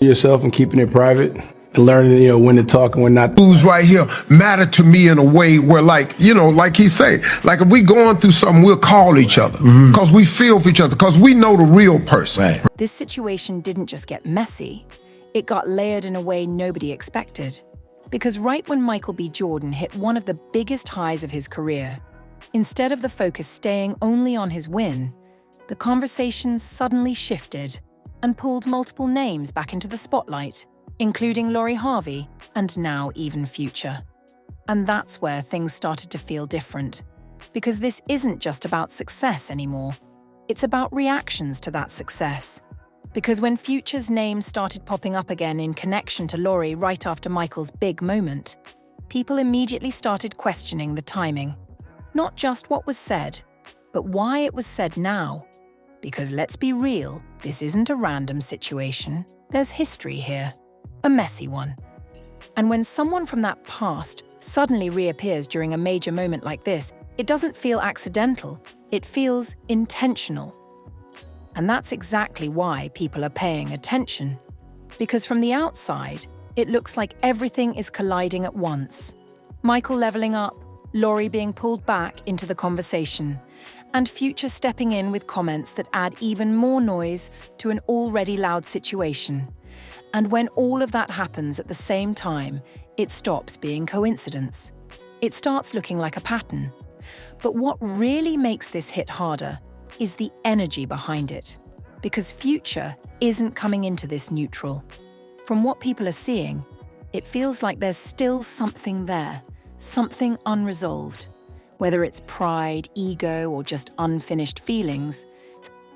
yourself and keeping it private and learning, when to talk and when not. Who's right here matter to me in a way where, like he say, like if we going through something, we'll call each other because we feel for each other, because we know the real person. Right. This situation didn't just get messy, it got layered in a way nobody expected. Because right when Michael B. Jordan hit one of the biggest highs of his career, instead of the focus staying only on his win, the conversation suddenly shifted and pulled multiple names back into the spotlight, including Harvey and now even Future. And that's where things started to feel different, because this isn't just about success anymore. It's about reactions to that success. Because when Future's name started popping up again in connection to Lori right after Michael's big moment, people immediately started questioning the timing. Not just what was said, but why it was said now. Because let's be real, this isn't a random situation. There's history here, a messy one. And when someone from that past suddenly reappears during a major moment like this, it doesn't feel accidental, it feels intentional. And that's exactly why people are paying attention. Because from the outside, it looks like everything is colliding at once. Michael leveling up, Lori being pulled back into the conversation, and Future stepping in with comments that add even more noise to an already loud situation. And when all of that happens at the same time, it stops being coincidence. It starts looking like a pattern. But what really makes this hit harder is the energy behind it. Because Future isn't coming into this neutral. From what people are seeing, it feels like there's still something there, something unresolved. Whether it's pride, ego, or just unfinished feelings,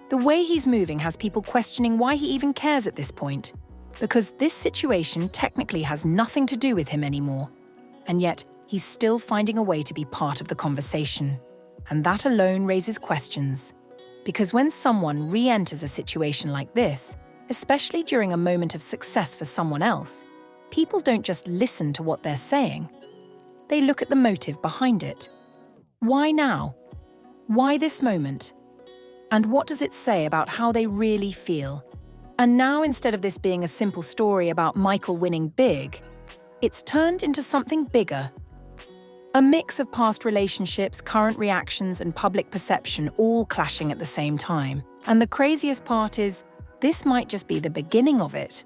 the way he's moving has people questioning why he even cares at this point. Because this situation technically has nothing to do with him anymore. And yet, he's still finding a way to be part of the conversation. And that alone raises questions. Because when someone re-enters a situation like this, especially during a moment of success for someone else, people don't just listen to what they're saying. They look at the motive behind it. Why now? Why this moment? And what does it say about how they really feel? And now, instead of this being a simple story about Michael winning big, it's turned into something bigger. A mix of past relationships, current reactions, and public perception all clashing at the same time. And the craziest part is, this might just be the beginning of it.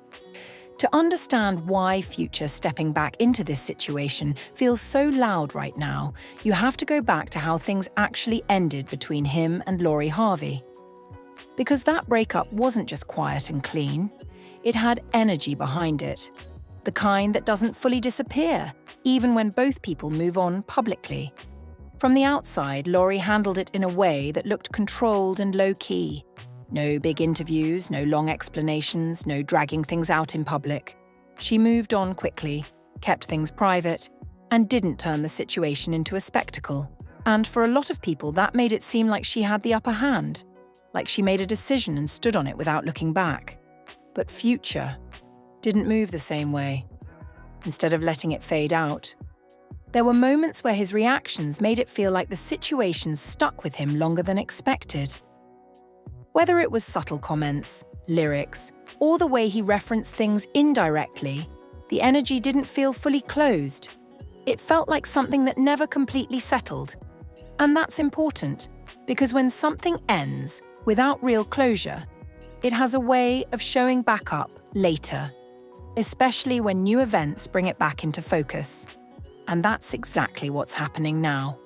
To understand why Future stepping back into this situation feels so loud right now, you have to go back to how things actually ended between him and Harvey. Because that breakup wasn't just quiet and clean, it had energy behind it. The kind that doesn't fully disappear, even when both people move on publicly. From the outside, Lori handled it in a way that looked controlled and low-key. No big interviews, no long explanations, no dragging things out in public. She moved on quickly, kept things private, and didn't turn the situation into a spectacle. And for a lot of people, that made it seem like she had the upper hand, like she made a decision and stood on it without looking back. But Future didn't move the same way. Instead of letting it fade out, there were moments where his reactions made it feel like the situation stuck with him longer than expected. Whether it was subtle comments, lyrics, or the way he referenced things indirectly, the energy didn't feel fully closed. It felt like something that never completely settled. And that's important, because when something ends without real closure, it has a way of showing back up later, especially when new events bring it back into focus. And that's exactly what's happening now.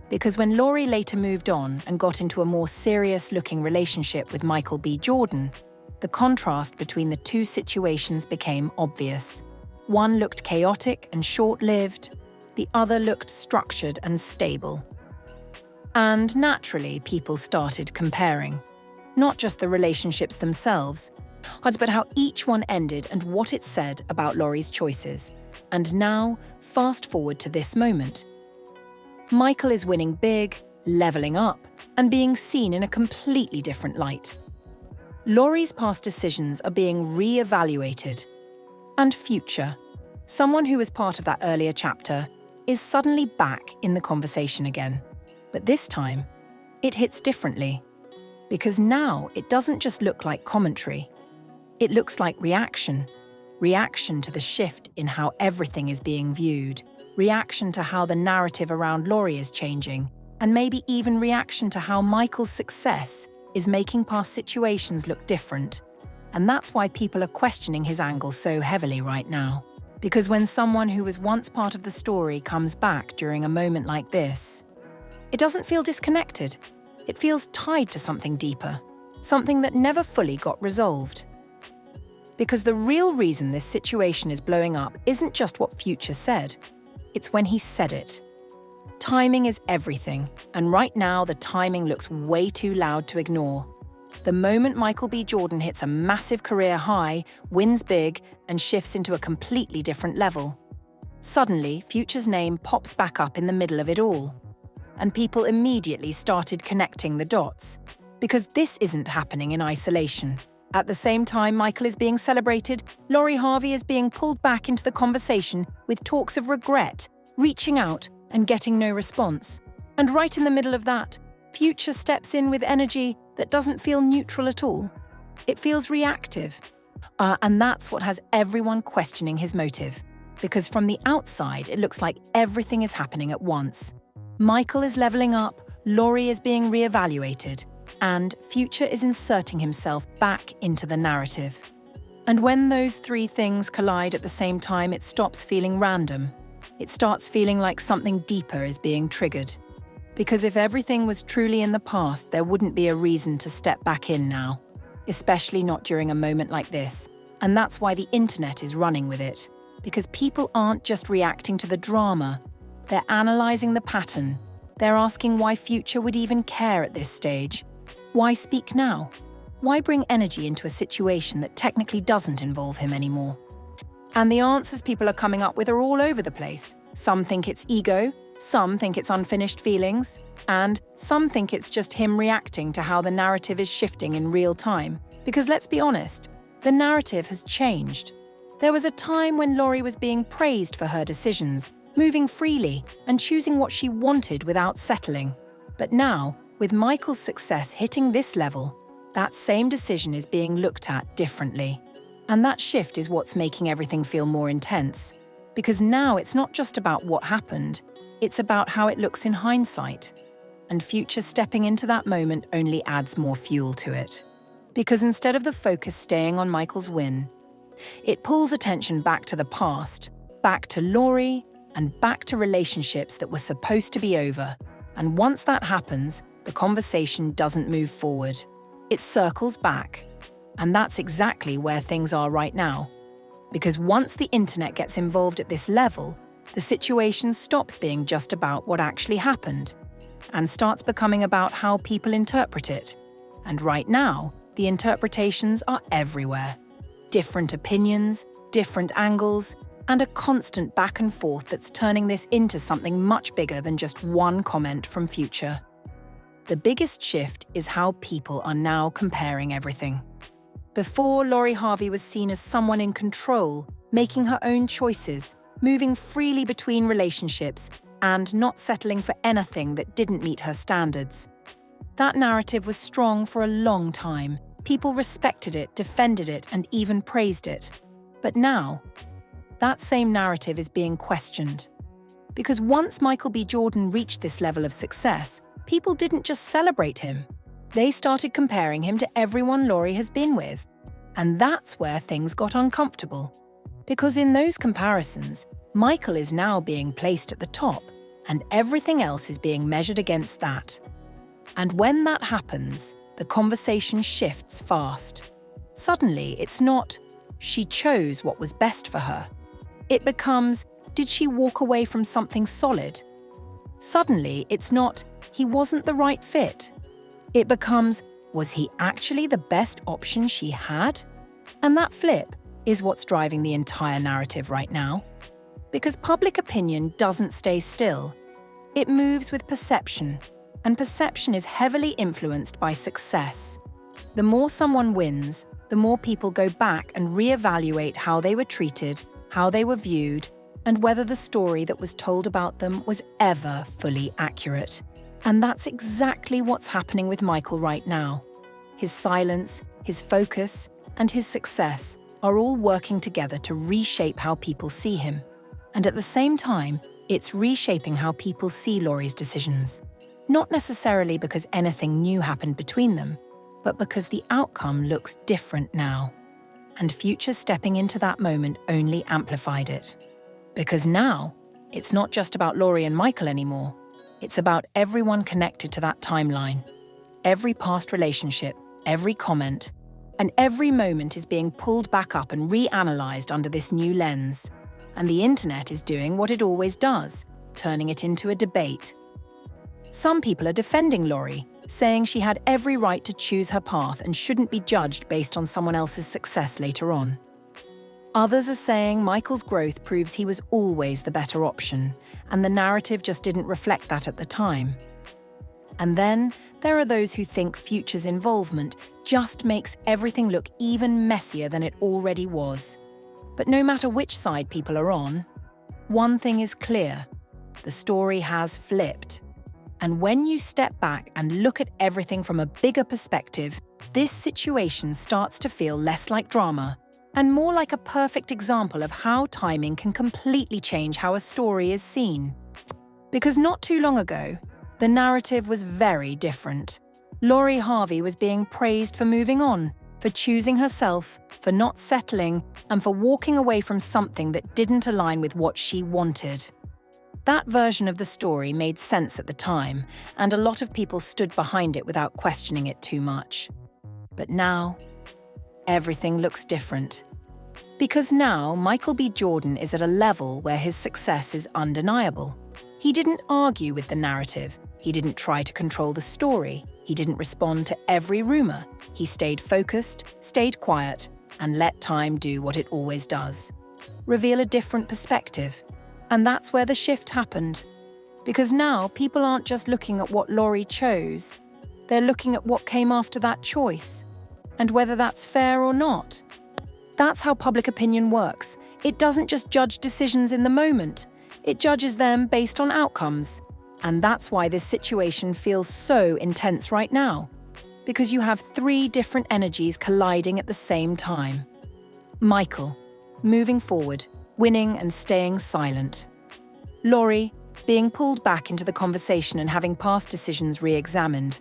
Because when Lori later moved on and got into a more serious-looking relationship with Michael B. Jordan, the contrast between the two situations became obvious. One looked chaotic and short-lived, the other looked structured and stable. And naturally, people started comparing. Not just the relationships themselves, but how each one ended and what it said about Lori's choices. And now, fast forward to this moment. Michael is winning big, leveling up, and being seen in a completely different light. Lori's past decisions are being re-evaluated. And Future, someone who was part of that earlier chapter, is suddenly back in the conversation again. But this time, it hits differently. Because now it doesn't just look like commentary. It looks like reaction, reaction to the shift in how everything is being viewed, reaction to how the narrative around Laurie is changing, and maybe even reaction to how Michael's success is making past situations look different. And that's why people are questioning his angle so heavily right now. Because when someone who was once part of the story comes back during a moment like this, it doesn't feel disconnected. It feels tied to something deeper, something that never fully got resolved. Because the real reason this situation is blowing up isn't just what Future said, it's when he said it. Timing is everything, and right now the timing looks way too loud to ignore. The moment Michael B. Jordan hits a massive career high, wins big, and shifts into a completely different level. Suddenly, Future's name pops back up in the middle of it all. And people immediately started connecting the dots. Because this isn't happening in isolation. At the same time Michael is being celebrated, Laurie Harvey is being pulled back into the conversation with talks of regret, reaching out, and getting no response. And right in the middle of that, Future steps in with energy that doesn't feel neutral at all. It feels reactive. And that's what has everyone questioning his motive. Because from the outside, it looks like everything is happening at once. Michael is leveling up, Laurie is being reevaluated, and Future is inserting himself back into the narrative. And when those three things collide at the same time, it stops feeling random. It starts feeling like something deeper is being triggered. Because if everything was truly in the past, there wouldn't be a reason to step back in now. Especially not during a moment like this. And that's why the internet is running with it. Because people aren't just reacting to the drama. They're analysing the pattern. They're asking why Future would even care at this stage. Why speak now? Why bring energy into a situation that technically doesn't involve him anymore? And the answers people are coming up with are all over the place. Some think it's ego, some think it's unfinished feelings, and some think it's just him reacting to how the narrative is shifting in real time. Because let's be honest, the narrative has changed. There was a time when Laurie was being praised for her decisions, moving freely and choosing what she wanted without settling. But now, with Michael's success hitting this level, that same decision is being looked at differently. And that shift is what's making everything feel more intense. Because now it's not just about what happened, it's about how it looks in hindsight. And Future stepping into that moment only adds more fuel to it. Because instead of the focus staying on Michael's win, it pulls attention back to the past, back to Laurie, and back to relationships that were supposed to be over. And once that happens, the conversation doesn't move forward. It circles back. And that's exactly where things are right now. Because once the internet gets involved at this level, the situation stops being just about what actually happened and starts becoming about how people interpret it. And right now, the interpretations are everywhere. Different opinions, different angles, and a constant back and forth that's turning this into something much bigger than just one comment from Future. The biggest shift is how people are now comparing everything. Before, Laurie Harvey was seen as someone in control, making her own choices, moving freely between relationships, and not settling for anything that didn't meet her standards. That narrative was strong for a long time. People respected it, defended it, and even praised it. But now, that same narrative is being questioned. Because once Michael B. Jordan reached this level of success, people didn't just celebrate him. They started comparing him to everyone Laurie has been with. And that's where things got uncomfortable. Because in those comparisons, Michael is now being placed at the top, and everything else is being measured against that. And when that happens, the conversation shifts fast. Suddenly, it's not, she chose what was best for her. It becomes, did she walk away from something solid? Suddenly, it's not, he wasn't the right fit. It becomes, was he actually the best option she had? And that flip is what's driving the entire narrative right now. Because public opinion doesn't stay still. It moves with perception, and perception is heavily influenced by success. The more someone wins, the more people go back and reevaluate how they were treated, how they were viewed, and whether the story that was told about them was ever fully accurate. And that's exactly what's happening with Michael right now. His silence, his focus, and his success are all working together to reshape how people see him. And at the same time, it's reshaping how people see Laurie's decisions. Not necessarily because anything new happened between them, but because the outcome looks different now. And Future stepping into that moment only amplified it. Because now, it's not just about Laurie and Michael anymore. It's about everyone connected to that timeline. Every past relationship, every comment, and every moment is being pulled back up and reanalyzed under this new lens. And the internet is doing what it always does, turning it into a debate. Some people are defending Laurie, saying she had every right to choose her path and shouldn't be judged based on someone else's success later on. Others are saying Michael's growth proves he was always the better option, and the narrative just didn't reflect that at the time. And then there are those who think Future's involvement just makes everything look even messier than it already was. But no matter which side people are on, one thing is clear: the story has flipped. And when you step back and look at everything from a bigger perspective, this situation starts to feel less like drama and more like a perfect example of how timing can completely change how a story is seen. Because not too long ago, the narrative was very different. Laurie Harvey was being praised for moving on, for choosing herself, for not settling, and for walking away from something that didn't align with what she wanted. That version of the story made sense at the time, and a lot of people stood behind it without questioning it too much. But now, everything looks different. Because now, Michael B. Jordan is at a level where his success is undeniable. He didn't argue with the narrative. He didn't try to control the story. He didn't respond to every rumor. He stayed focused, stayed quiet, and let time do what it always does: reveal a different perspective. And that's where the shift happened. Because now people aren't just looking at what Laurie chose, they're looking at what came after that choice, and whether that's fair or not. That's how public opinion works. It doesn't just judge decisions in the moment, it judges them based on outcomes. And that's why this situation feels so intense right now. Because you have three different energies colliding at the same time. Michael, moving forward, winning and staying silent. Laurie, being pulled back into the conversation and having past decisions re-examined.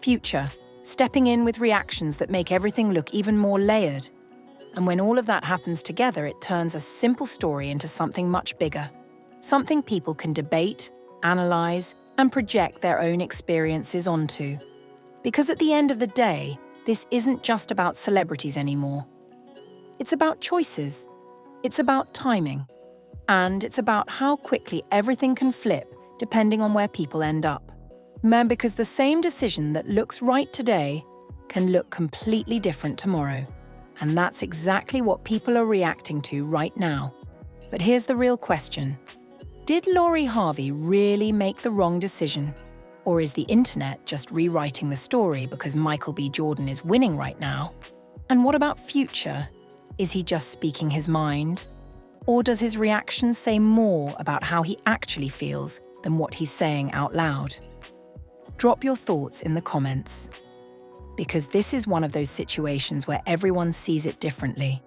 Future, stepping in with reactions that make everything look even more layered. And when all of that happens together, it turns a simple story into something much bigger. Something people can debate, analyze, and project their own experiences onto. Because at the end of the day, this isn't just about celebrities anymore. It's about choices. It's about timing. And it's about how quickly everything can flip depending on where people end up. Because the same decision that looks right today can look completely different tomorrow. And that's exactly what people are reacting to right now. But here's the real question. Did Laurie Harvey really make the wrong decision? Or is the internet just rewriting the story because Michael B. Jordan is winning right now? And what about Future? Is he just speaking his mind? Or does his reaction say more about how he actually feels than what he's saying out loud? Drop your thoughts in the comments. Because this is one of those situations where everyone sees it differently.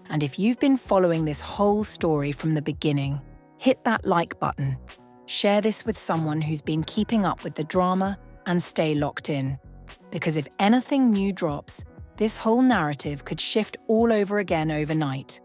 And if you've been following this whole story from the beginning, hit that like button, share this with someone who's been keeping up with the drama, and stay locked in. Because if anything new drops, this whole narrative could shift all over again overnight.